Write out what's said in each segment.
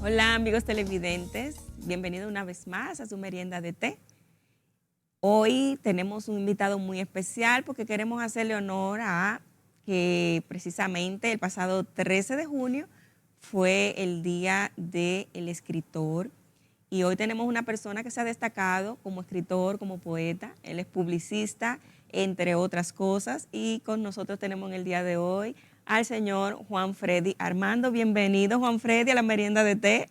Hola amigos televidentes, bienvenidos una vez más a su merienda de té. Hoy tenemos un invitado muy especial porque queremos hacerle honor a que precisamente el pasado 13 de junio fue el Día del Escritor y hoy tenemos una persona que se ha destacado como escritor, como poeta. Él es publicista, entre otras cosas, y con nosotros tenemos en el día de hoy al señor Juan Freddy Armando. Bienvenido, Juan Freddy, a la merienda de té.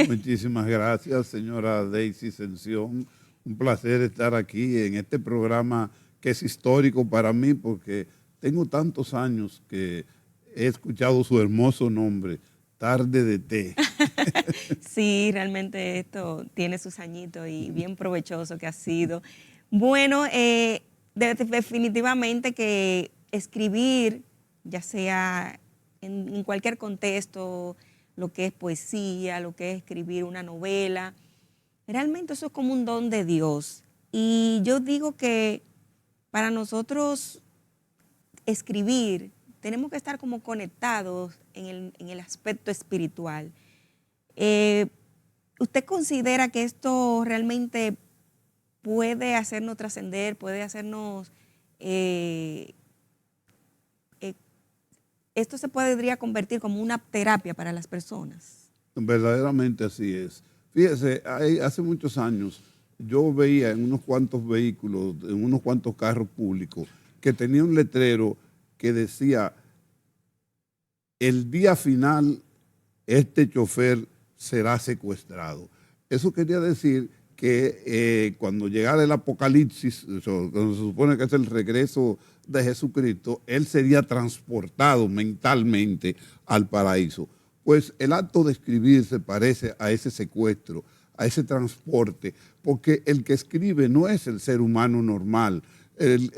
Muchísimas gracias, señora Daisy Sención. Un placer estar aquí en este programa que es histórico para mí porque tengo tantos años que he escuchado su hermoso nombre, Tarde de Té. Sí, realmente esto tiene sus añitos y bien provechoso que ha sido. Bueno, definitivamente que escribir, ya sea en cualquier contexto, lo que es poesía, lo que es escribir una novela, realmente eso es como un don de Dios. Y yo digo que para nosotros escribir tenemos que estar como conectados en el aspecto espiritual. Eh, ¿Usted considera que esto realmente puede hacernos trascender, puede hacernos, esto se podría convertir como una terapia para las personas? Verdaderamente así es. Fíjese, hace muchos años yo veía en unos cuantos vehículos, en unos cuantos carros públicos, que tenía un letrero que decía: el día final, este chofer será secuestrado. Eso quería decir que cuando llegara el apocalipsis, cuando se supone que es el regreso de Jesucristo, él sería transportado mentalmente al paraíso. Pues el acto de escribir se parece a ese secuestro, a ese transporte, porque el que escribe no es el ser humano normal.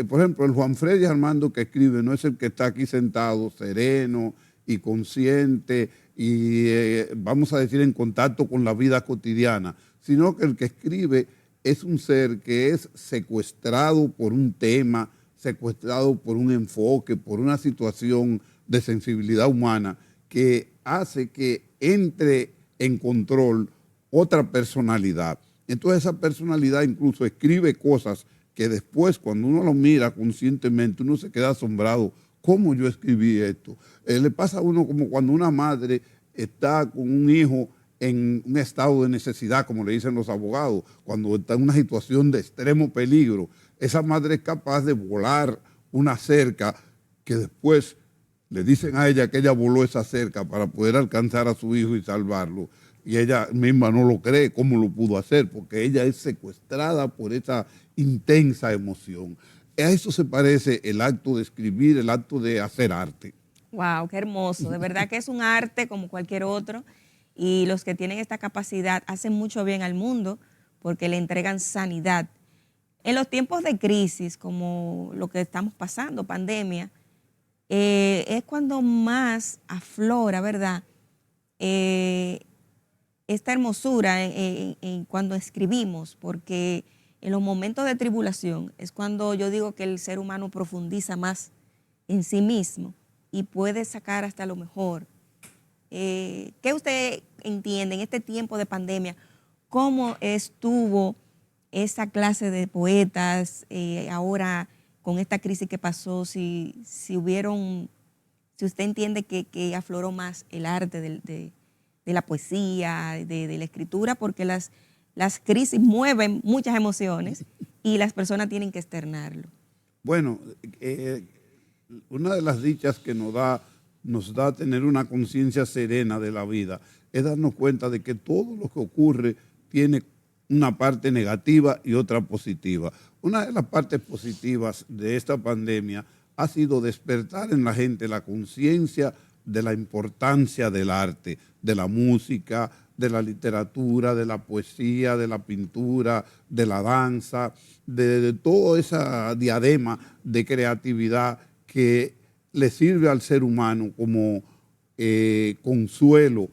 Por ejemplo, el Juan Freddy Armando que escribe no es el que está aquí sentado, sereno y consciente y vamos a decir en contacto con la vida cotidiana, sino que el que escribe es un ser que es secuestrado por un tema, secuestrado por un enfoque, por una situación de sensibilidad humana que hace que entre en control otra personalidad. Entonces esa personalidad incluso escribe cosas que después cuando uno lo mira conscientemente uno se queda asombrado. ¿Cómo yo escribí esto? Le pasa a uno como cuando una madre está con un hijo en un estado de necesidad, como le dicen los abogados, cuando está en una situación de extremo peligro. Esa madre es capaz de volar una cerca que después le dicen a ella que ella voló esa cerca para poder alcanzar a su hijo y salvarlo. Y ella misma no lo cree cómo lo pudo hacer, porque ella es secuestrada por esa intensa emoción. A eso se parece el acto de escribir, el acto de hacer arte. Wow, qué hermoso. De verdad que es un arte como cualquier otro y los que tienen esta capacidad hacen mucho bien al mundo porque le entregan sanidad. En los tiempos de crisis, como lo que estamos pasando, pandemia, es cuando más aflora, ¿verdad? Esta hermosura cuando escribimos, porque en los momentos de tribulación es cuando yo digo que el ser humano profundiza más en sí mismo y puede sacar hasta lo mejor. ¿Qué usted entiende en este tiempo de pandemia? ¿Cómo estuvo esa clase de poetas ahora con esta crisis que pasó? Si usted entiende que afloró más el arte de la poesía, de la escritura, porque las crisis mueven muchas emociones y las personas tienen que externarlo. Bueno, una de las dichas que nos da tener una conciencia serena de la vida es darnos cuenta de que todo lo que ocurre tiene una parte negativa y otra positiva. Una de las partes positivas de esta pandemia ha sido despertar en la gente la conciencia de la importancia del arte, de la música, de la literatura, de la poesía, de la pintura, de la danza, de toda esa diadema de creatividad que le sirve al ser humano como consuelo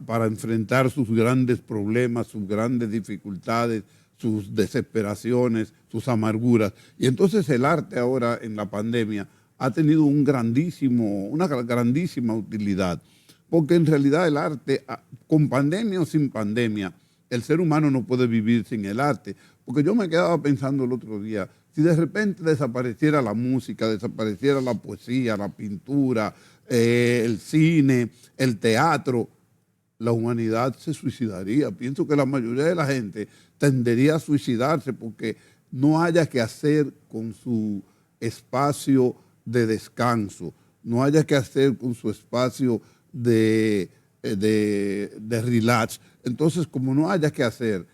para enfrentar sus grandes problemas, sus grandes dificultades, sus desesperaciones, sus amarguras. Y entonces el arte ahora en la pandemia ha tenido una grandísima utilidad. porque en realidad el arte, con pandemia o sin pandemia, el ser humano no puede vivir sin el arte. Porque yo me quedaba pensando el otro día, si de repente desapareciera la música, desapareciera la poesía, la pintura, el cine, el teatro, la humanidad se suicidaría. Pienso que la mayoría de la gente tendería a suicidarse porque no haya que hacer con su espacio de descanso, no haya que hacer con su espacio de relax. Entonces, como no haya que hacer,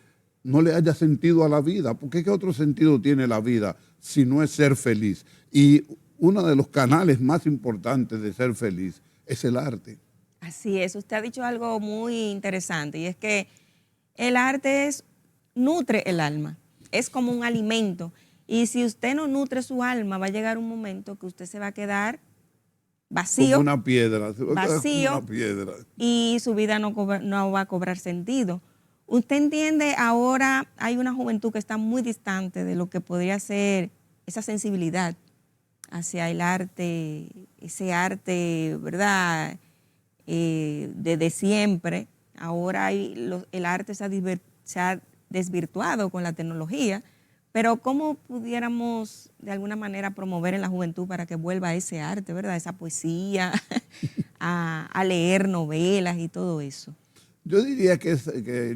no le haya sentido a la vida, porque ¿qué otro sentido tiene la vida si no es ser feliz? Y uno de los canales más importantes de ser feliz es el arte. Así es, usted ha dicho algo muy interesante y es que el arte nutre el alma, es como un alimento y si usted no nutre su alma va a llegar un momento que usted se va a quedar vacío, Como una piedra, se va a quedar como vacío una piedra. y su vida no va a cobrar sentido. Usted entiende, ahora hay una juventud que está muy distante de lo que podría ser esa sensibilidad hacia el arte, ese arte, ¿verdad? Desde siempre. Ahora el arte se ha desvirtuado con la tecnología, pero ¿cómo pudiéramos de alguna manera promover en la juventud para que vuelva ese arte, ¿verdad? Esa poesía, a leer novelas y todo eso. Yo diría que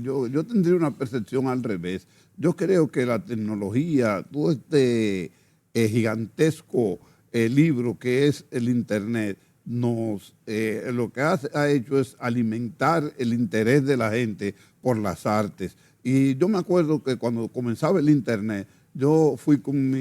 yo tendría una percepción al revés. Yo creo que la tecnología, todo este gigantesco libro que es el Internet, lo que ha hecho es alimentar el interés de la gente por las artes. Y yo me acuerdo que cuando comenzaba el Internet, yo fui con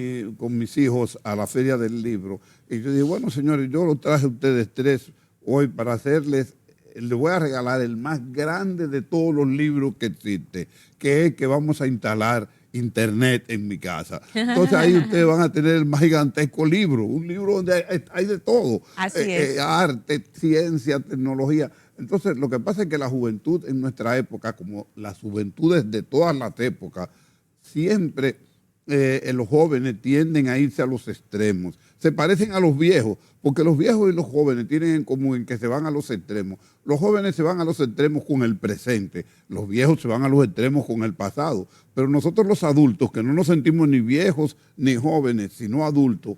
mis hijos a la Feria del Libro y yo dije, bueno, señores, yo los traje a ustedes tres hoy para hacerles, les voy a regalar el más grande de todos los libros que existe, que es que vamos a instalar Internet en mi casa. Entonces ahí ustedes van a tener el más gigantesco libro, un libro donde hay de todo. Así es. Arte, ciencia, tecnología. Entonces lo que pasa es que la juventud en nuestra época, como las juventudes de todas las épocas, siempre los jóvenes tienden a irse a los extremos. Se parecen a los viejos, porque los viejos y los jóvenes tienen en común en que se van a los extremos. Los jóvenes se van a los extremos con el presente, los viejos se van a los extremos con el pasado. Pero nosotros los adultos, que no nos sentimos ni viejos ni jóvenes, sino adultos,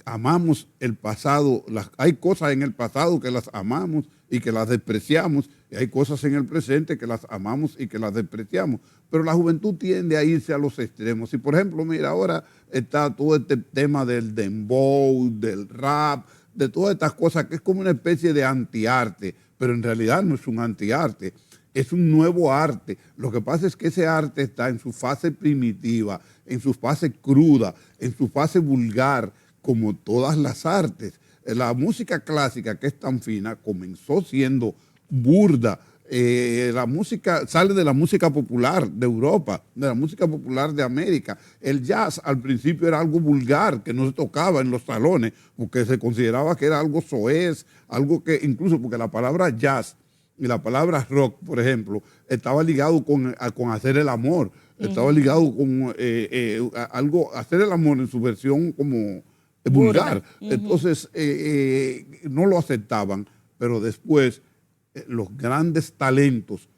amamos el pasado. Hay cosas en el pasado que las amamos y que las despreciamos, y hay cosas en el presente que las amamos y que las despreciamos. Pero la juventud tiende a irse a los extremos. Y por ejemplo, mira, ahora está todo este tema del dembow, del rap, de todas estas cosas, que es como una especie de antiarte, pero en realidad no es un antiarte, es un nuevo arte. Lo que pasa es que ese arte está en su fase primitiva, en su fase cruda, en su fase vulgar, como todas las artes. La música clásica, que es tan fina, comenzó siendo burda. La música sale de la música popular de Europa, de la música popular de América. El jazz al principio era algo vulgar, que no se tocaba en los salones, porque se consideraba que era algo soez, algo que incluso porque la palabra jazz y la palabra rock, por ejemplo, estaba ligado con hacer el amor, estaba ligado con hacer el amor en su versión como vulgar. Entonces, no lo aceptaban, pero después los grandes talentos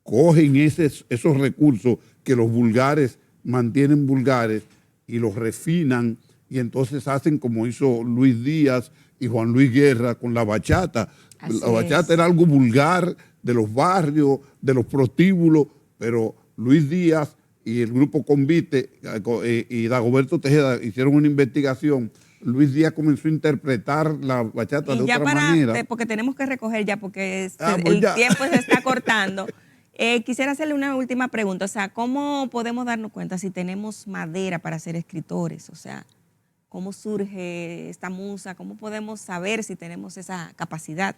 cogen esos recursos que los vulgares mantienen vulgares y los refinan y entonces hacen como hizo Luis Díaz y Juan Luis Guerra con la bachata. La bachata era algo vulgar de los barrios, de los prostíbulos, pero Luis Díaz y el grupo Convite y Dagoberto Tejeda hicieron una investigación. Luis Díaz comenzó a interpretar la bachata de otra manera. Porque tenemos que recoger ya, porque el tiempo se está cortando. Quisiera hacerle una última pregunta. O sea, ¿cómo podemos darnos cuenta si tenemos madera para ser escritores? O sea, ¿cómo surge esta musa? ¿Cómo podemos saber si tenemos esa capacidad?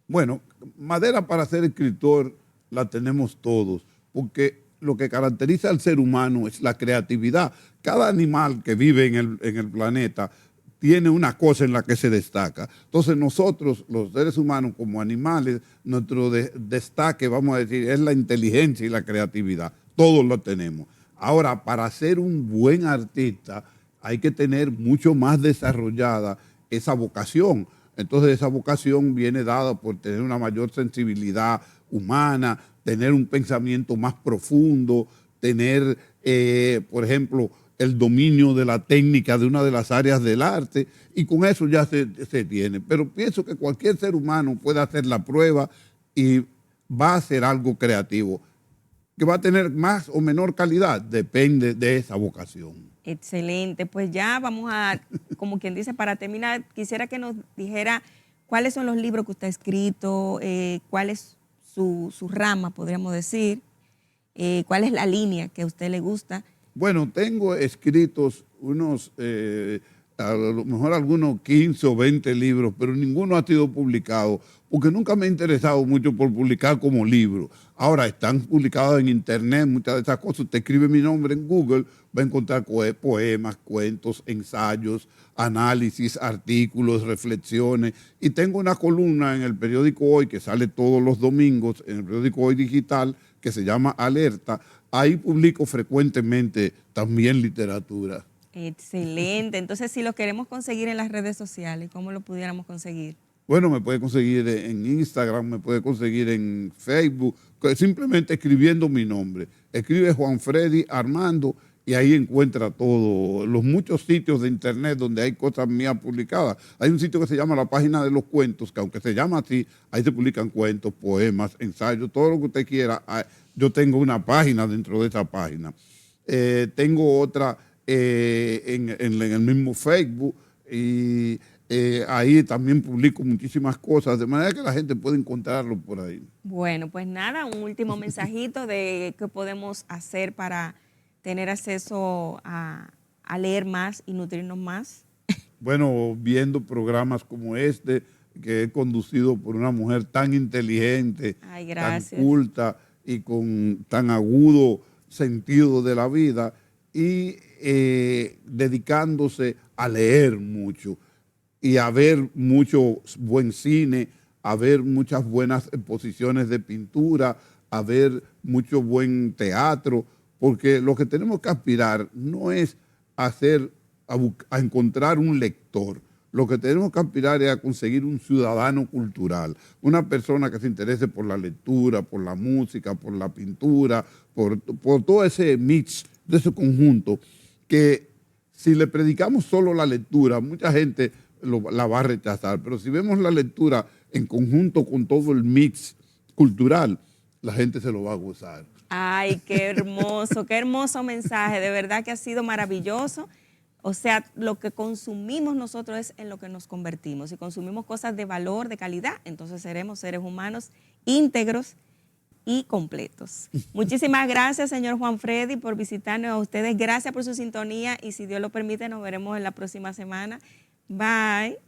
Bueno, madera para ser escritor la tenemos todos, porque lo que caracteriza al ser humano es la creatividad. Cada animal que vive en el planeta tiene una cosa en la que se destaca. Entonces nosotros, los seres humanos como animales, nuestro destaque, vamos a decir, es la inteligencia y la creatividad. Todos lo tenemos. Ahora, para ser un buen artista hay que tener mucho más desarrollada esa vocación. Entonces esa vocación viene dada por tener una mayor sensibilidad humana, tener un pensamiento más profundo, tener, por ejemplo, el dominio de la técnica de una de las áreas del arte, y con eso ya se tiene. Pero pienso que cualquier ser humano puede hacer la prueba y va a hacer algo creativo. Que va a tener más o menor calidad, depende de esa vocación. Excelente, pues ya vamos a, como quien dice, para terminar, quisiera que nos dijera cuáles son los libros que usted ha escrito, cuál es su rama, podríamos decir, cuál es la línea que a usted le gusta. Bueno, tengo escritos unos, a lo mejor algunos 15 o 20 libros, pero ninguno ha sido publicado, porque nunca me he interesado mucho por publicar como libro. Ahora están publicados en internet, muchas de esas cosas. Usted escribe mi nombre en Google, va a encontrar poemas, cuentos, ensayos, análisis, artículos, reflexiones. Y tengo una columna en el periódico Hoy, que sale todos los domingos, en el periódico Hoy Digital, que se llama Alerta. Ahí publico frecuentemente también literatura. Excelente. Entonces, si lo queremos conseguir en las redes sociales, ¿cómo lo pudiéramos conseguir? Bueno, me puede conseguir en Instagram, me puede conseguir en Facebook, simplemente escribiendo mi nombre. Escribe Juan Freddy Armando y ahí encuentra todo, los muchos sitios de internet donde hay cosas mías publicadas. Hay un sitio que se llama La Página de los Cuentos, que aunque se llama así, ahí se publican cuentos, poemas, ensayos, todo lo que usted quiera. Yo tengo una página dentro de esa página. Tengo otra en el mismo Facebook y ahí también publico muchísimas cosas, de manera que la gente puede encontrarlo por ahí. Bueno, pues nada, un último mensajito de qué podemos hacer para tener acceso a leer más y nutrirnos más. Bueno, viendo programas como este, que he conducido por una mujer tan inteligente, Ay, tan culta y con tan agudo sentido de la vida, y dedicándose a leer mucho y a ver mucho buen cine, a ver muchas buenas exposiciones de pintura, a ver mucho buen teatro, porque lo que tenemos que aspirar no es a encontrar un lector. Lo que tenemos que aspirar es a conseguir un ciudadano cultural, una persona que se interese por la lectura, por la música, por la pintura, por todo ese mix, de ese conjunto, que si le predicamos solo la lectura, mucha gente la va a rechazar, pero si vemos la lectura en conjunto con todo el mix cultural, la gente se lo va a gozar. Ay, qué hermoso mensaje, de verdad que ha sido maravilloso. O sea, lo que consumimos nosotros es en lo que nos convertimos. Si consumimos cosas de valor, de calidad, entonces seremos seres humanos íntegros y completos. Muchísimas gracias, señor Juan Freddy, por visitarnos. A ustedes, gracias por su sintonía y si Dios lo permite, nos veremos en la próxima semana. Bye.